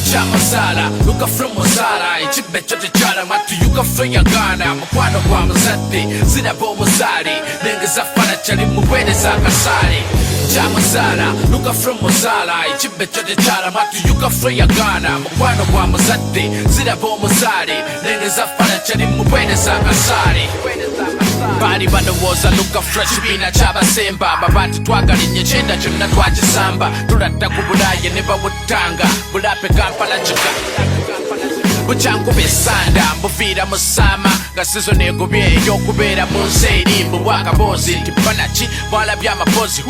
Chamasala, Lugaflow Mozala, Ichibecho de Chara, Matu Lugaflow Yagana, Mukwano Guamazati, Zidabo Mozari, Nengazafana Chali Muwede Zakasari. Chamasala, Lugaflow Mozala, Ichibecho de Chara, Matu Lugaflow Yagana, Mukwano Guamazati, Zidabo Mozari, Nengazafana Chali Muwede Zakasari. Bali banowooza Lugaflow kibiina ky'abasemba babati twagalinnya ekyenda kyonna twagisamba tulatta ku bulaaye ne babuttanga bulape Kampala kika bukyankuba essanda mbuviira mu ssaama nga sizoni egobye ey'okubeera mu nsi eri mbubwakaboozi nti banaki mwalabye amapoozi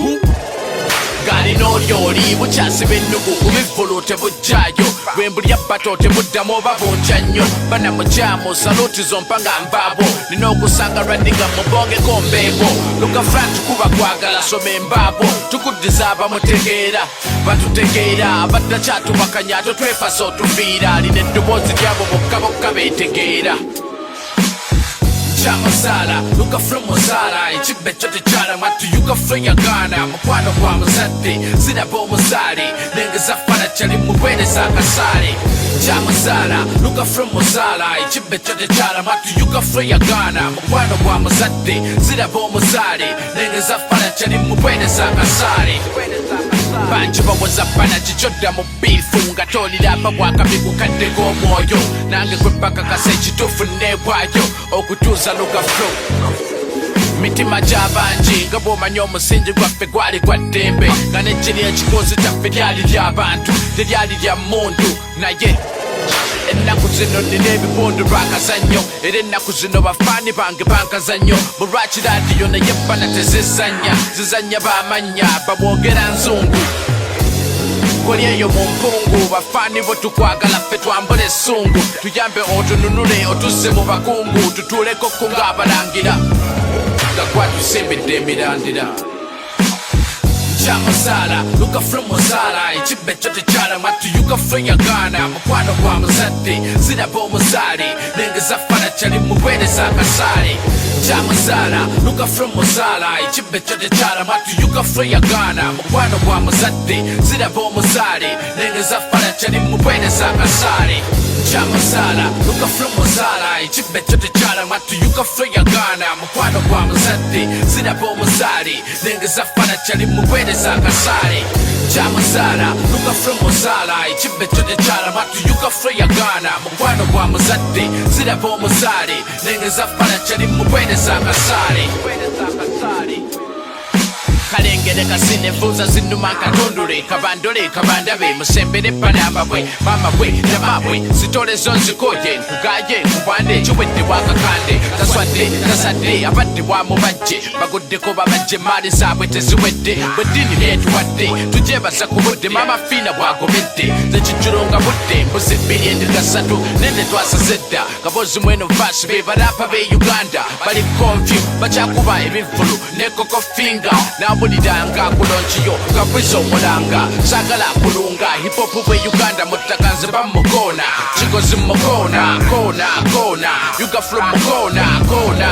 galina olyoli bukyasiba ennugu ku bivvulu tebujjaayo bwembulya bato tebuddamu oba bunja nnyo bana mukyamu saluti zompa nga nvaabo nina okusanga lwaddiga mubongeko mbeeko Lugaflow tukuba kwagala soma embaabo tukuddiza abamutegeera batutegeera abaddakyatubakanya totwefasa otufiira alina eddoboozi lyabo bokka bokka beetegeera Chamasala, Lugaflow Mozala, Ichibecho de Chara, Matu Lugaflow Yagana, Mukwano Guamazati, Zidabo Mozari, Nengazafana Chali Muwede Zakasari. Chamasala, Lugaflow Mozala, Ichibecho de Chara, Matu Lugaflow Yagana, Mukwano Guamazati, Zidabo Mozari, Nengazafana Chali Muwede Zakasari. Banji bawoza bana kikyodda mu biifu nga tolira ababwakabi kukaddeko omwoyo nange gwe bakakasa ekituufu neebwayo okutuuza Lugaflow mitima gy'abangi nga bw'omanya omusingi gwaffe gwali gwa ddembe nga n'ekiri ekikozi kyaffe lyali ly'abantu teryali lya mmundu naye ennaku zino nina ebipundu lw'akazannyo era ennaku zino bafaani bange bankazannyo mu lwaki laadiyo naye bana tezizannya zizannya b'amannya babwogera nzungu koli eyo mu mpungu bafaani bo tukwagala ffe twambula essungu tuyambe otununule otuzze mu bakungu tutuuleko ku ng'abalangira nga kwatusembedde emirandira Chamasala, Lugaflow Mozala, Ichibecho de Chara, Matu Lugaflow Yagana, Mukwano Guamazati, Zidabo Mozari, Nengazafana Chali Muwede Zakasari. Chamasala, Lugaflow Mozala, Ichibecho de Chara, Matu Lugaflow Yagana, Mukwano Guamazati, Zidabo Mozari, Nengazafana Chali Muwede Zakasari. Chamasala, Lugaflow Mozala, Ichibecho de Chara, Matu Lugaflow Yagana, Mukwano Guamazati, Zidabo Mozari, Nengazafana Chali Muwede Zakasari. Chamasala, Lugaflow Mozala, Ichibecho de Chara, Matu Lugaflow Yagana, Mukwano Guamazati, Zidabo Mozari, Nengazafana Chali Muwede Zakasari. Kalengere kasine vuza zinuma katondole kabandole kabandabe musembere panamba bwe mama bwe namabwe sitole zonzikoye nkugaye kubande chiwedde wakakande taswadde tasadde abadde bwamubajje baguddeko babajje mali zaabwe teziwedde bwedini netuwadde tujebaza ku budde mama fiina bwagobedde zekijulonga budde mbuzi bbiri endigasatu nende twasazedda kabozi mweno vasi be barapa be Uganda bali confuse bakyakuba ebivulu ne koko finger bulidanga kulonchiyo kapwiso mulanga sagala kulunga hip hop bwe Uganda mutaka nze bamukona chikozi mukona kona Lugaflow mukona kona